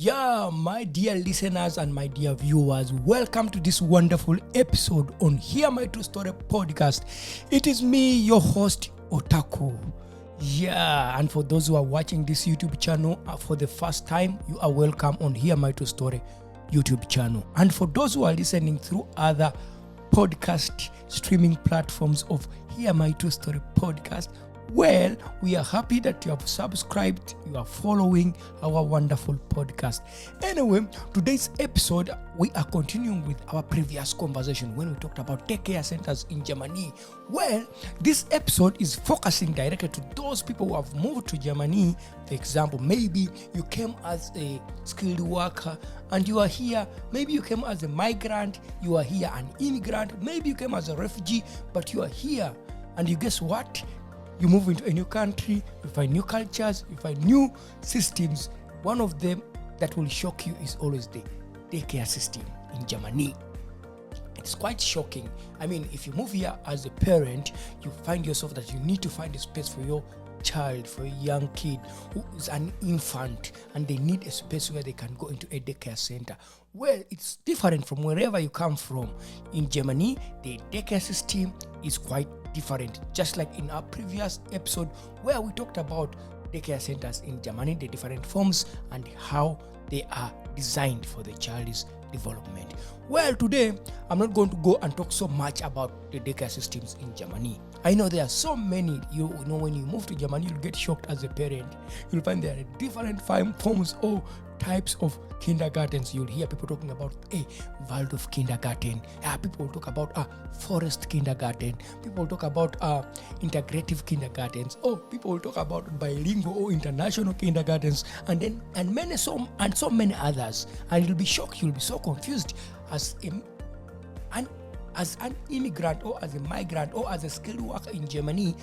Yeah, my dear listeners and my dear viewers, welcome to this wonderful episode on Hear My True Story podcast. It is me, your host, Otaku. Yeah, and for those who are watching this YouTube channel for the first time, you are welcome on Hear My True Story YouTube channel. And for those who are listening through other podcast streaming platforms of Hear My True Story podcast, well, we are happy that you have subscribed, you are following our wonderful podcast. Anyway, today's episode, we are continuing with our previous conversation when we talked about daycare centers in Germany. Well, this episode is focusing directly to those people who have moved to Germany. For example, maybe you came as a skilled worker and you are here. Maybe you came as a migrant, you are here an immigrant. Maybe you came as a refugee, but you are here. And you guess what? You move into a new country, you find new cultures, you find new systems. One of them that will shock you is always the daycare system in Germany. It's quite shocking. I mean, if you move here as a parent, you find yourself that you need to find a space for your child, for a young kid who is an infant, and they need a space where they can go into a daycare center. Well, it's different from wherever you come from. In Germany, the daycare system is quite different. Just like in our previous episode where we talked about daycare centers in Germany, the different forms and how they are designed for the child's development. Well, today I'm not going to go and talk so much about the daycare systems in Germany. I know there are so many. You know, when you move to Germany, you'll get shocked as a parent. You'll find there are different forms or types of kindergartens. You'll hear people talking about a Waldorf Kindergarten. People will talk about forest kindergarten. People will talk about integrative kindergartens. Or people will talk about bilingual or international kindergartens, and so many others. And you'll be shocked. You'll be so confused as an immigrant or as a migrant or as a skilled worker in Germany.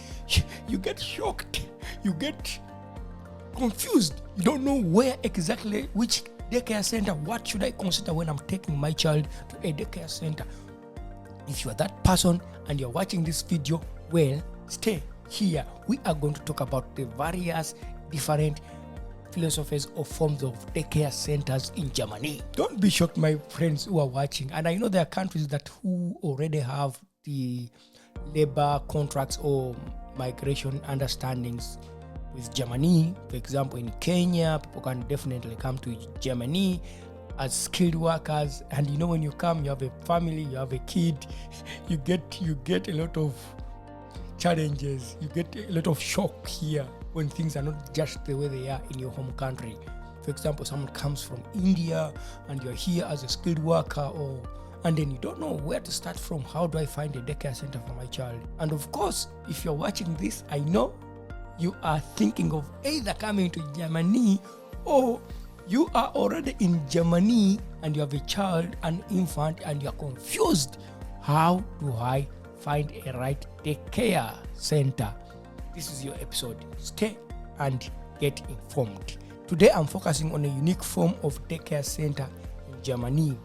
You get shocked. You get confused. You don't know where exactly, which daycare center, what should I consider when I'm taking my child to a daycare center. If you are that person and you're watching this video, well, stay here. We are going to talk about the various different philosophies or forms of daycare centers in Germany. Don't be shocked, my friends who are watching. And I know there are countries who already have the labor contracts or migration understandings with Germany. For example, in Kenya, people can definitely come to Germany as skilled workers. And you know, when you come, you have a family, you have a kid, you get a lot of challenges, you get a lot of shock here when things are not just the way they are in your home country. For example, someone comes from India and you're here as a skilled worker, and then you don't know where to start from. How do I find a daycare center for my child? And of course, if you're watching this, I know you are thinking of either coming to Germany, or you are already in Germany and you have a child, an infant, and you're confused. How do I find a right daycare center? This is your episode. Stay and get informed. Today I'm focusing on a unique form of daycare center in Germany,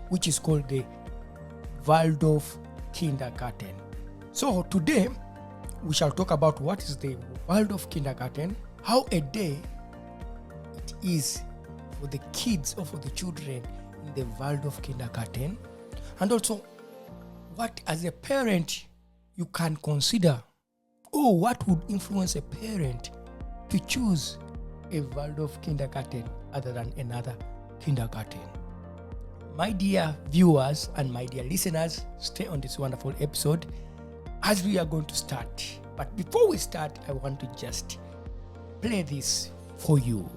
which is called the Waldorf Kindergarten. So today we shall talk about what is the Waldorf Kindergarten, how a day it is for the kids or for the children in the Waldorf Kindergarten, and also what as a parent you can consider, or what would influence a parent to choose a Waldorf Kindergarten other than another kindergarten. My dear viewers and my dear listeners, stay on this wonderful episode as we are going to start. But before we start, I want to just play this for you.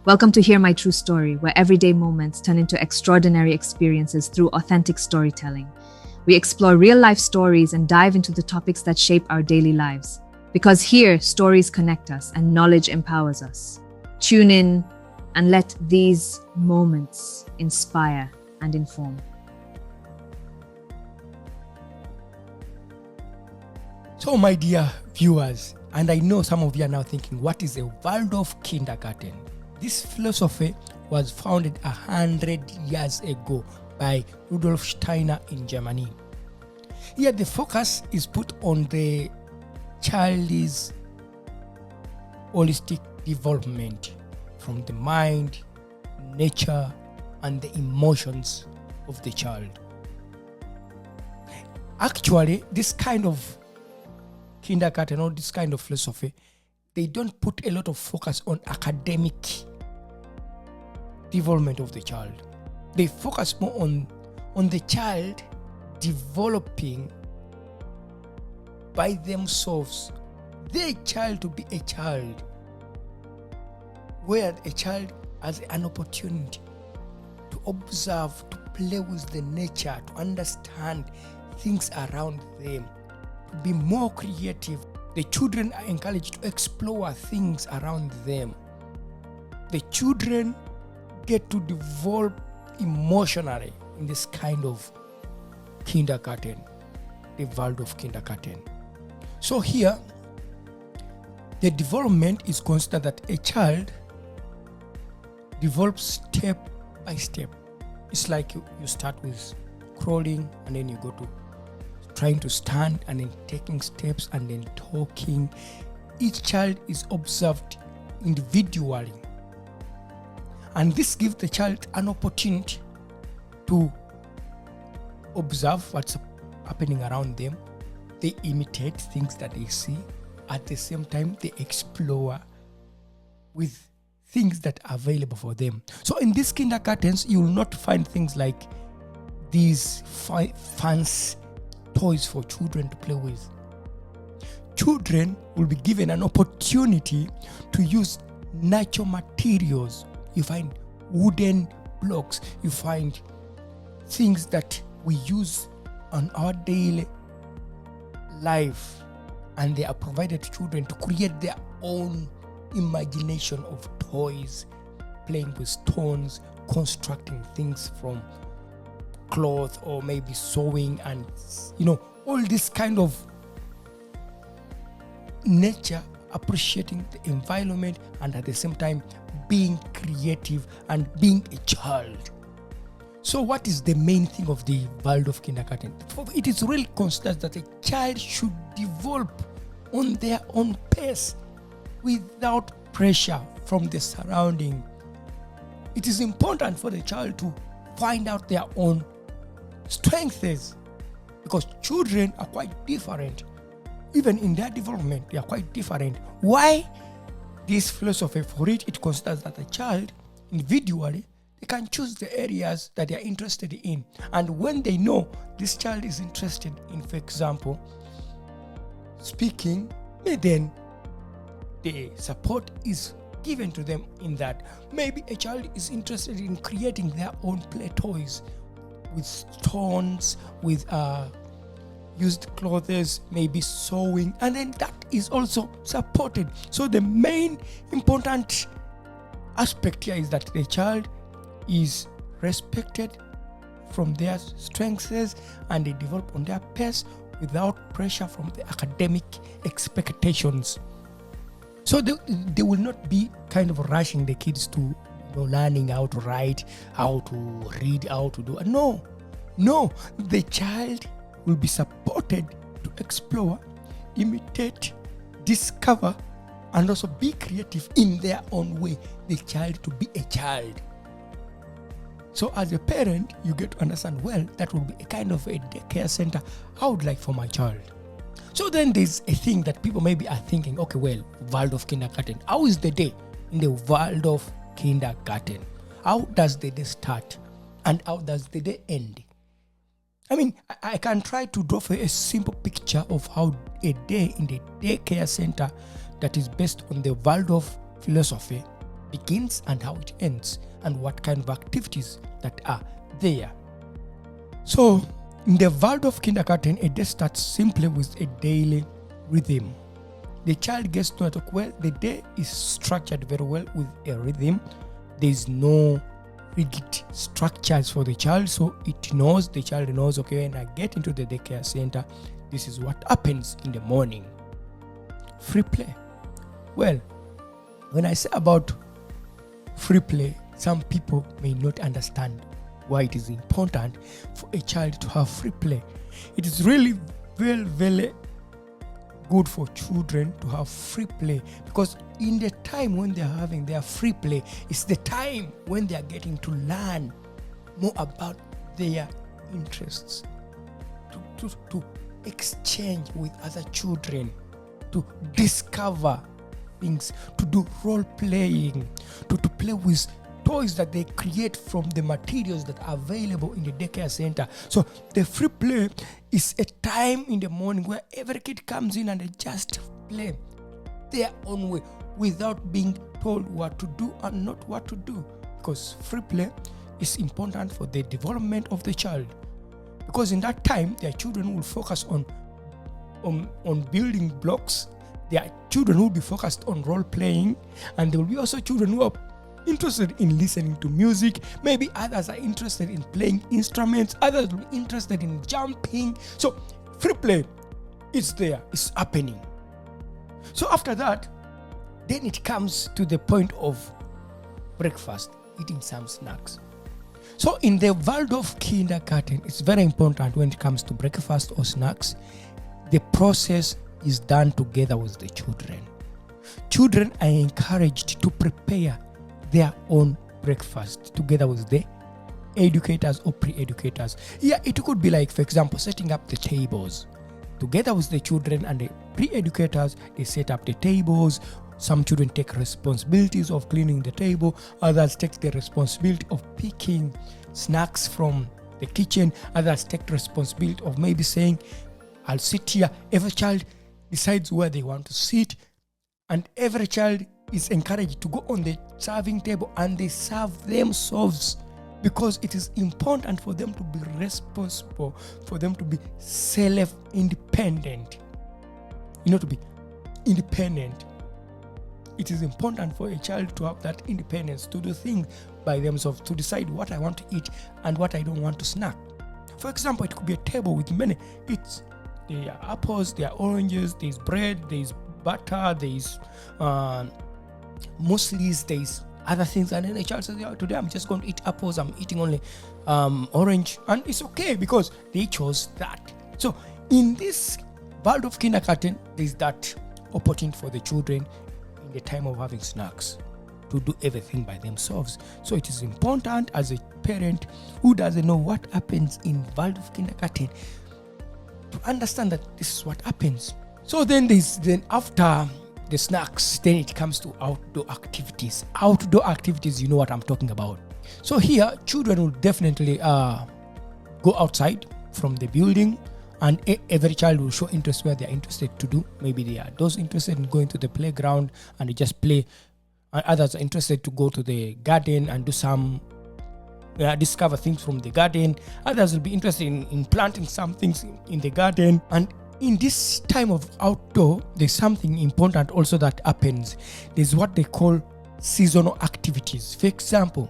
Welcome to Hear My True Story, where everyday moments turn into extraordinary experiences through authentic storytelling. We explore real-life stories and dive into the topics that shape our daily lives. Because here, stories connect us and knowledge empowers us. Tune in and let these moments inspire and inform. So, my dear viewers, and I know some of you are now thinking, what is a Waldorf Kindergarten? This philosophy was founded 100 years ago by Rudolf Steiner in Germany. Here the focus is put on the child's holistic development from the mind, nature and the emotions of the child. Actually, this kind of kindergarten or this kind of philosophy, they don't put a lot of focus on academic development of the child. They focus more on the child developing by themselves, their child to be a child, where a child has an opportunity to observe, to play with the nature, to understand things around them, to be more creative. The children are encouraged to explore things around them. The children get to develop emotionally in this kind of kindergarten, the Waldorf Kindergarten. So here, the development is constant, that a child develops step by step. It's like you start with crawling, and then you go to trying to stand, and then taking steps, and then talking. Each child is observed individually, and this gives the child an opportunity to observe what's happening around them. They imitate things that they see. At the same time, they explore with things that are available for them. So in these kindergartens, you will not find things like these fancy toys for children to play with. Children will be given an opportunity to use natural materials. You find wooden blocks, you find things that we use on our daily life, and they are provided to children to create their own imagination of toys, playing with stones, constructing things from cloth, or maybe sewing, and all this kind of nature, appreciating the environment, and at the same time being creative and being a child. So what is the main thing of the Waldorf Kindergarten? It is really considered that a child should develop on their own pace without pressure from the surrounding. It is important for the child to find out their own strengths, because children are quite different. Even in their development, they are quite different. Why? This philosophy, for it considers that a child individually, they can choose the areas that they are interested in. And when they know this child is interested in, for example, speaking, then the support is given to them in that. Maybe a child is interested in creating their own play toys with stones, with used clothes, maybe sewing, and then that is also supported. So the main important aspect here is that the child is respected from their strengths, and they develop on their pace without pressure from the academic expectations. So they will not be kind of rushing the kids to learning how to write, how to read, how to do. No, the child will be supported to explore, imitate, discover, and also be creative in their own way. The child to be a child. So as a parent, you get to understand, well, that will be a kind of a daycare center I would like for my child. So then there's a thing that people maybe are thinking, okay, well, Waldorf Kindergarten, how is the day in the Waldorf Kindergarten? How does the day start and how does the day end? I mean, I can try to draw for a simple picture of how a day in the daycare center that is based on the Waldorf philosophy begins and how it ends, and what kind of activities that are there. So in the Waldorf Kindergarten, a day starts simply with a daily rhythm. The child gets to know, well, the day is structured very well with a rhythm. There is no rigid structures for the child, so the child knows, okay, when I get into the daycare center, this is what happens in the morning. Free play. Well, when I say about free play, some people may not understand why it is important for a child to have free play. It is really very, very good for children to have free play, because in the time when they're having their free play, it's the time when they are getting to learn more about their interests, to exchange with other children, to discover things, to do role playing, to play with toys that they create from the materials that are available in the daycare center. So the free play is a time in the morning where every kid comes in and they just play their own way without being told what to do and not what to do, because free play is important for the development of the child, because in that time their children will focus on building blocks, their children will be focused on role playing, and there will be also children who are interested in listening to music. Maybe others are interested in playing instruments, others will be interested in jumping. So free play is there, it's happening. So after that, then it comes to the point of breakfast, eating some snacks. So in the Waldorf Kindergarten, it's very important when it comes to breakfast or snacks, the process is done together with the children. Children are encouraged to prepare their own breakfast together with the educators or pre-educators. Yeah, it could be like, for example, setting up the tables. Together with the children and the pre-educators, they set up the tables. Some children take responsibilities of cleaning the table. Others take the responsibility of picking snacks from the kitchen. Others take the responsibility of maybe saying, I'll sit here. Every child decides where they want to sit, and every child is encouraged to go on the serving table and they serve themselves, because it is important for them to be responsible, for them to be self-independent. To be independent. It is important for a child to have that independence, to do things by themselves, to decide what I want to eat and what I don't want to snack. For example, it could be a table with many eats. There are apples, there are oranges, there's bread, there's butter, there's mueslis, there's other things, and then the child says, yeah, today I'm just going to eat apples, I'm eating only orange, and it's okay because they chose that. So in this Waldorf Kindergarten, there's that opportunity for the children in the time of having snacks to do everything by themselves. So it is important as a parent who doesn't know what happens in Waldorf Kindergarten to understand that this is what happens. So then after the snacks, then it comes to outdoor activities. Outdoor activities, you know what I'm talking about. So here, children will definitely go outside from the building, and every child will show interest where they're interested to do. Maybe they are those interested in going to the playground and they just play. Others are interested to go to the garden and do some discover things from the garden. Others will be interested in planting some things in the garden. And in this time of outdoor, there's something important also that happens. There's what they call seasonal activities. For example,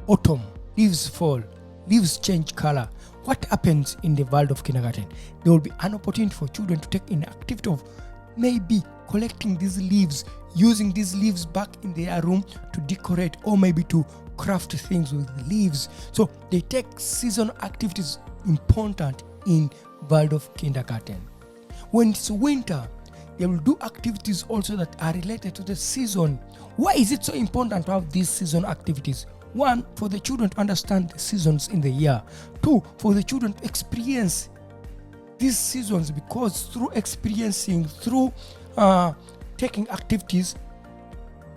autumn, leaves fall, leaves change color. What happens in the Waldorf Kindergarten? There will be an opportunity for children to take in an activity of maybe collecting these leaves, using these leaves back in their room to decorate, or maybe to craft things with leaves. So they take seasonal activities important in Waldorf Kindergarten. When it's winter, they will do activities also that are related to the season. Why is it so important to have these seasonal activities? One, for the children to understand the seasons in the year. Two, for the children to experience these seasons, because through experiencing, through taking activities,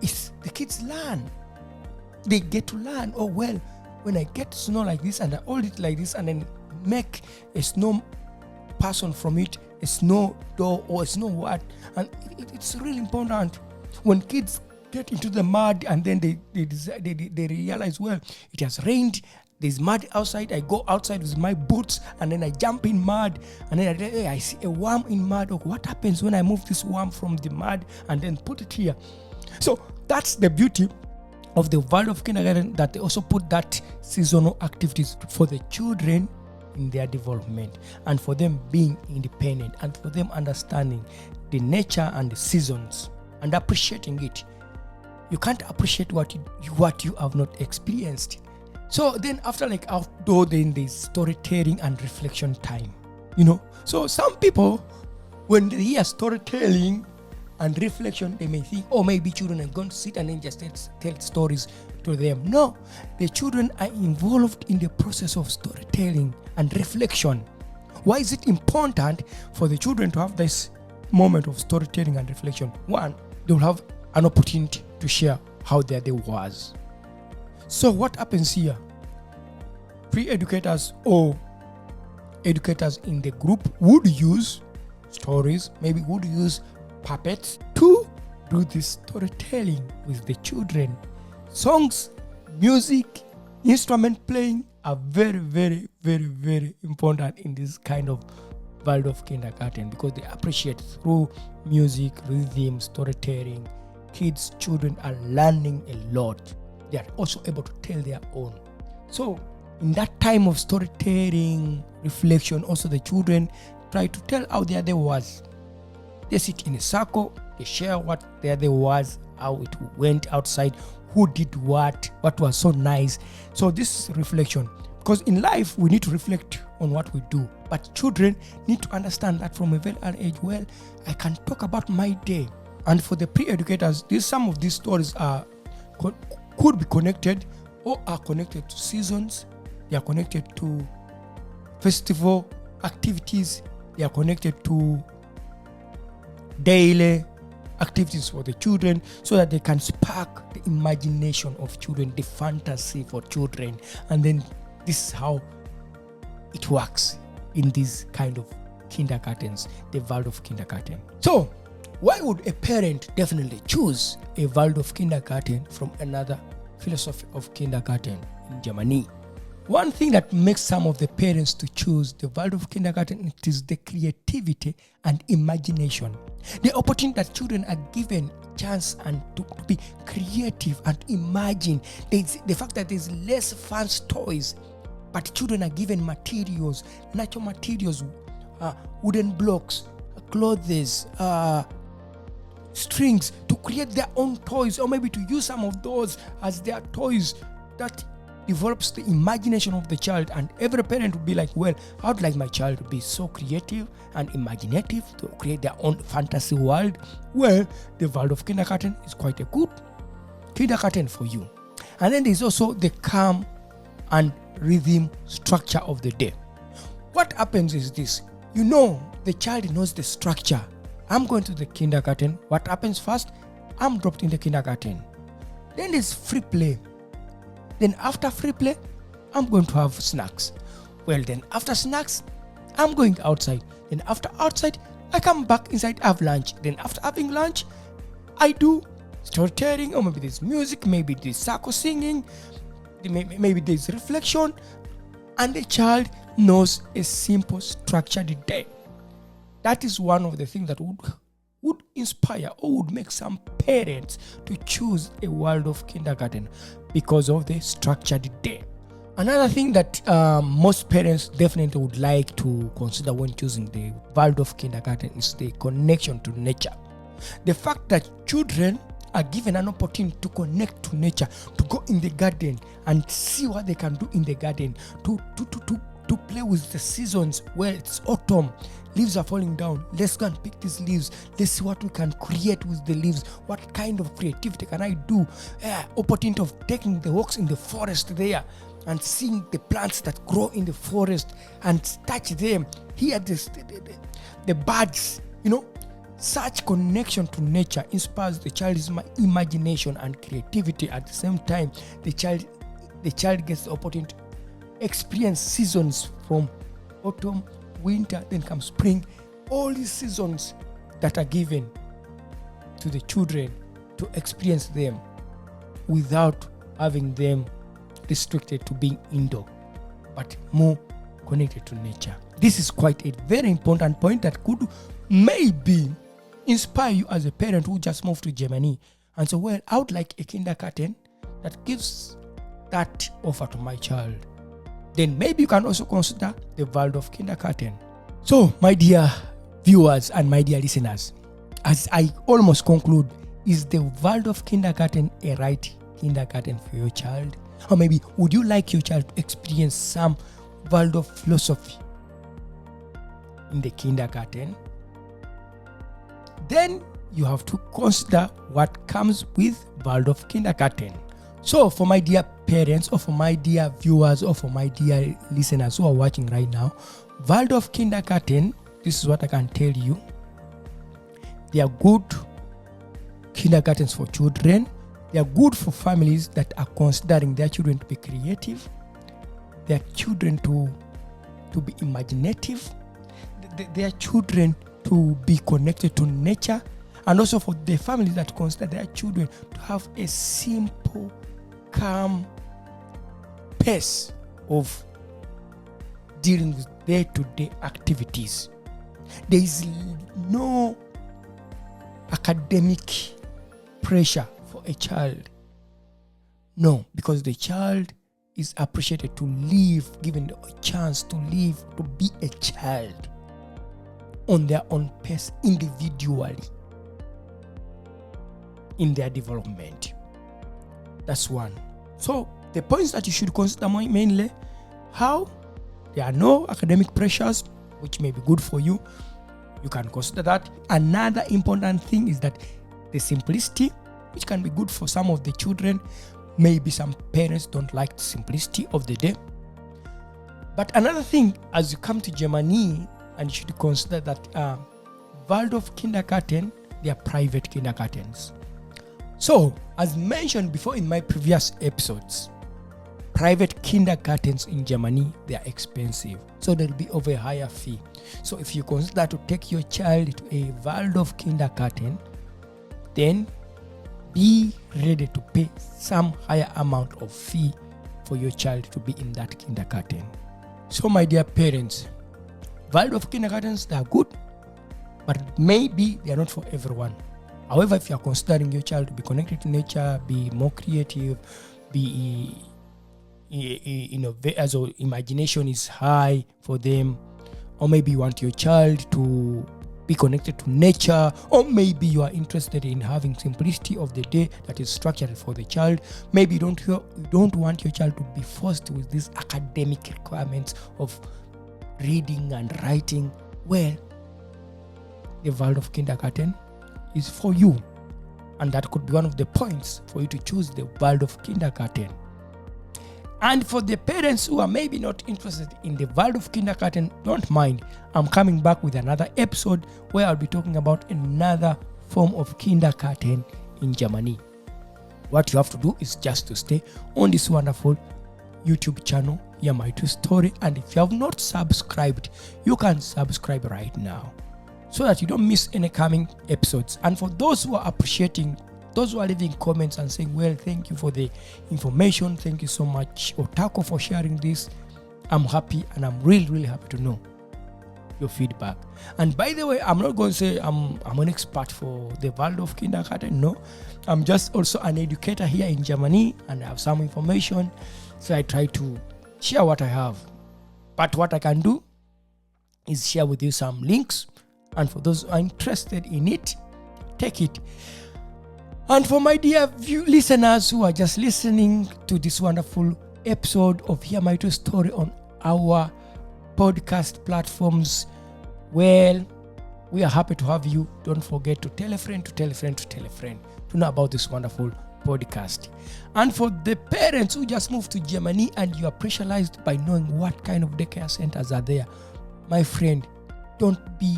the kids learn. They get to learn, oh well, when I get snow like this and I hold it like this and then make a snow person from it, a snow door or a snow what, and it's really important. When kids get into the mud and then they realize, well, it has rained, there's mud outside, I go outside with my boots and then I jump in mud and then I see a worm in mud. Okay, what happens when I move this worm from the mud and then put it here? So that's the beauty of the Waldorf Kindergarten, that they also put that seasonal activities for the children in their development, and for them being independent, and for them understanding the nature and the seasons and appreciating it. You can't appreciate what you have not experienced. So then after like outdoor, then there's storytelling and reflection time. So some people when they hear storytelling and reflection, they may think, oh, maybe children are going to sit and then just tell stories to them. No, the children are involved in the process of storytelling and reflection. Why is it important for the children to have this moment of storytelling and reflection? One, they'll have an opportunity to share how their day was. So what happens here? Pre-educators or educators in the group would use stories, maybe would use puppets to do this storytelling with the children. Songs, music, instrument playing are very, very, very, very important in this kind of Waldorf kindergarten, because they appreciate through music, rhythm, storytelling. Kids, children are learning a lot. They are also able to tell their own. So in that time of storytelling, reflection, also the children try to tell how their day was. They sit in a circle, they share what their day was, how it went outside, who did what was so nice. So this is reflection, because in life we need to reflect on what we do, but children need to understand that from a very early age. Well, I can talk about my day. And for the pre-educators, some of these stories are could be connected or are connected to seasons. They are connected to festival activities. They are connected to daily activities for the children, so that they can spark the imagination of children, the fantasy for children. And then this is how it works in these kind of kindergartens, the Waldorf kindergarten. So why would a parent definitely choose a Waldorf kindergarten from another philosophy of kindergarten in Germany? One thing that makes some of the parents to choose the Waldorf kindergarten, it is the creativity and imagination. The opportunity that children are given chance and to be creative and imagine. The fact that there's less fancy toys, but children are given materials, natural materials, wooden blocks, clothes, strings, to create their own toys, or maybe to use some of those as their toys. That develops the imagination of the child, and every parent would be like, well, I would like my child to be so creative and imaginative to create their own fantasy world. Well, the Waldorf kindergarten is quite a good kindergarten for you. And then there's also the calm and rhythm structure of the day. What happens is this: the child knows the structure. I'm going to the kindergarten. What happens first? I'm dropped in the kindergarten. Then there's free play. Then after free play, I'm going to have snacks. Well, then after snacks, I'm going outside. Then after outside, I come back inside, have lunch. Then after having lunch, I do storytelling, or maybe there's music, maybe there's circle singing, maybe there's reflection, and the child knows a simple structured day. That is one of the things that would inspire or would make some parents to choose a Waldorf kindergarten, because of the structured day. Another thing that most parents definitely would like to consider when choosing the Waldorf kindergarten is the connection to nature. The fact that children are given an opportunity to connect to nature, to go in the garden and see what they can do in the garden, to play with the seasons. Where it's autumn, leaves are falling down, let's go and pick these leaves, let's see what we can create with the leaves, what kind of creativity can I do. Opportunity of taking the walks in the forest there and seeing the plants that grow in the forest and touch them, hear the birds. Such connection to nature inspires the child's imagination and creativity. At the same time, the child gets the opportunity to experience seasons from autumn, winter, then comes spring. All these seasons that are given to the children to experience them without having them restricted to being indoor, but more connected to nature. This is quite a very important point that could maybe inspire you as a parent who just moved to Germany and say, well, I would like a kindergarten that gives that offer to my child. Then maybe you can also consider the Waldorf kindergarten. So, my dear viewers and my dear listeners, as I almost conclude, is the Waldorf kindergarten a right kindergarten for your child? Or maybe would you like your child to experience some Waldorf philosophy in the kindergarten? then you have to consider what comes with Waldorf Kindergarten. So for my dear parents, or for my dear viewers, or for my dear listeners who are watching right now, Waldorf Kindergarten, this is what I can tell you. They are good kindergartens for children. They are good for families that are considering their children to be creative, their children to be imaginative, their children to be connected to nature, and also for the families that consider their children to have a simple, calm pace of dealing with day-to-day activities. There is no academic pressure for a child. No, because the child is appreciated to live, given a chance to live, to be a child on their own pace individually in their development. That's one. So the points that you should consider mainly, how there are no academic pressures, which may be good for you. You can consider that. Another important thing is that the simplicity, which can be good for some of the children. Maybe some parents don't like the simplicity of the day. But another thing, as you come to Germany, and you should consider that Waldorf Kindergarten, they are private kindergartens. So, as mentioned before in my previous episodes, private kindergartens in Germany, they are expensive. So they'll be of a higher fee. So if you consider to take your child to a Waldorf Kindergarten, then be ready to pay some higher amount of fee for your child to be in that kindergarten. So my dear parents, Waldorf Kindergartens, they are good, but maybe they are not for everyone. However, if you are considering your child to be connected to nature, be more creative, be as imagination is high for them, or maybe you want your child to be connected to nature, or maybe you are interested in having simplicity of the day that is structured for the child. Maybe you don't want your child to be forced with these academic requirements of reading and writing. Well, the Waldorf Kindergarten is for you, and that could be one of the points for you to choose the Waldorf Kindergarten. And for the parents who are maybe not interested in the Waldorf Kindergarten, don't mind. I'm coming back with another episode where I'll be talking about another form of kindergarten in Germany. What you have to do is just to stay on this wonderful YouTube channel, Hear My True Story. And if you have not subscribed, you can subscribe right now so that you don't miss any coming episodes. And for those who are appreciating, those who are leaving comments and saying, well, thank you for the information, thank you so much, Otako, for sharing this, I'm happy, and I'm really happy to know your feedback. And by the way, I'm not going to say I'm an expert for the Waldorf Kindergarten. No, I'm just also an educator here in Germany, and I have some information, so I try to share what I have. But what I can do is share with you some links, and for those who are interested in it, take it. And for my dear listeners who are just listening to this wonderful episode of Hear My True Story on our podcast platforms, well, we are happy to have you. Don't forget to tell a friend, to tell a friend, to tell a friend to know about this wonderful podcast. And for the parents who just moved to Germany and you are pressurized by knowing what kind of daycare centers are there, my friend, don't be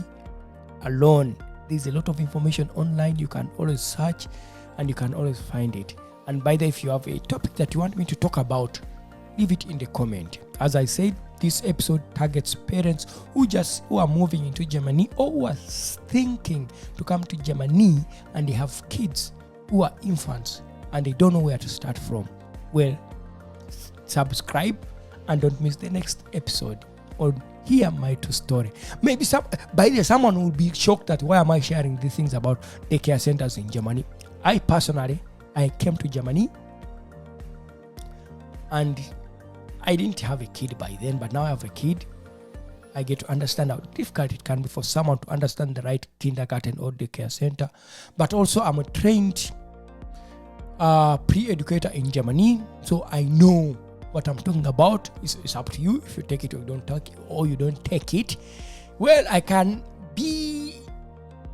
alone. There's a lot of information online. You can always search and you can always find it. And by the way, if you have a topic that you want me to talk about, leave it in the comment. As I said, this episode targets parents who are moving into Germany, or who are thinking to come to Germany and they have kids who are infants and they don't know where to start from. Well, subscribe and don't miss the next episode on Hear My True Story. Maybe someone will be shocked that why am I sharing these things about daycare centers in Germany. I came to Germany and I didn't have a kid by then, but now I have a kid. I get to understand how difficult it can be for someone to understand the right kindergarten or daycare center. But also I'm a trained pre-educator in Germany, so I know what I'm talking about. It's up to you if you take it or you don't take it. Well, I can be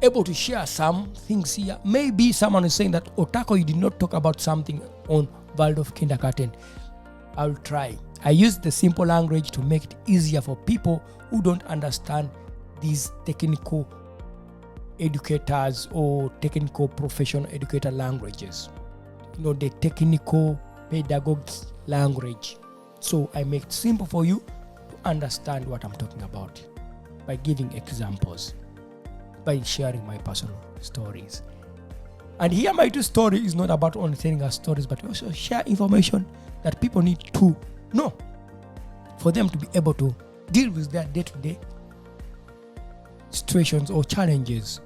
able to share some things here. Maybe someone is saying that, Otako, you did not talk about something on Waldorf Kindergarten. I'll try. I use the simple language to make it easier for people who don't understand these technical educators or technical professional educator languages. The technical pedagogy language. So I make it simple for you to understand what I'm talking about by giving examples, by sharing my personal stories. And here my two story is not about only telling us stories, but also share information that people need to know for them to be able to deal with their day-to-day situations or challenges.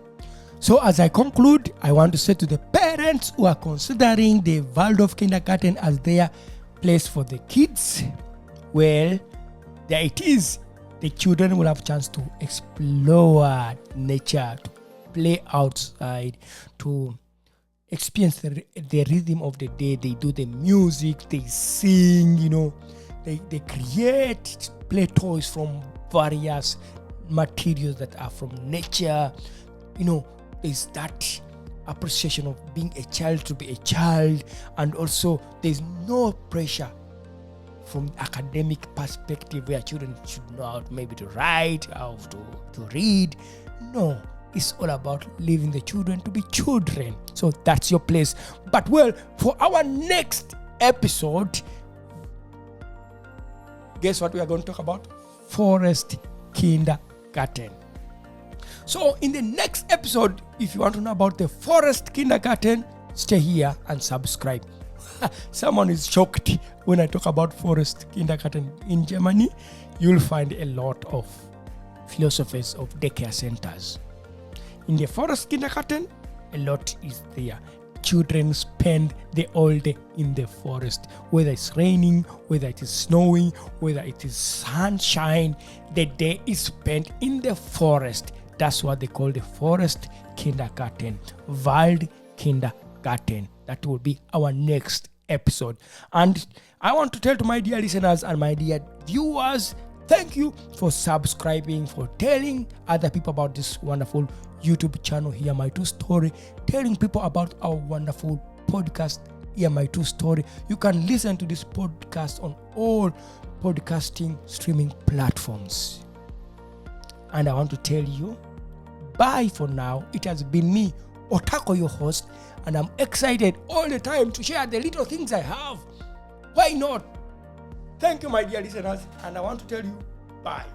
So as I conclude, I want to say to the parents who are considering the Waldorf Kindergarten as their place for the kids, well, there it is. The children will have a chance to explore nature, to play outside, to experience the rhythm of the day. They do the music, they sing, they create play toys from various materials that are from nature. There's that appreciation of being a child to be a child, and also there's no pressure from academic perspective where children should know how maybe to write, how to read. No, it's all about leaving the children to be children. So that's your place. But well, for our next episode, guess what we are going to talk about? Forest Kindergarten. So in the next episode, if you want to know about the Forest Kindergarten, stay here and subscribe. Someone is shocked when I talk about Forest Kindergarten in Germany. You'll find a lot of philosophies of daycare centers. In the Forest Kindergarten, a lot is there. Children spend the whole day in the forest, whether it's raining, whether it is snowing, whether it is sunshine. The day is spent in the forest. That's what they call the Forest Kindergarten, Wald Kindergarten. That will be our next episode. And I want to tell to my dear listeners and my dear viewers, thank you for subscribing, for telling other people about this wonderful YouTube channel, Hear My True Story, telling people about our wonderful podcast, Hear My True Story. You can listen to this podcast on all podcasting streaming platforms. And I want to tell you, bye for now. It has been me, Otako, your host, and I'm excited all the time to share the little things I have. Why not? Thank you, my dear listeners, and I want to tell you, bye.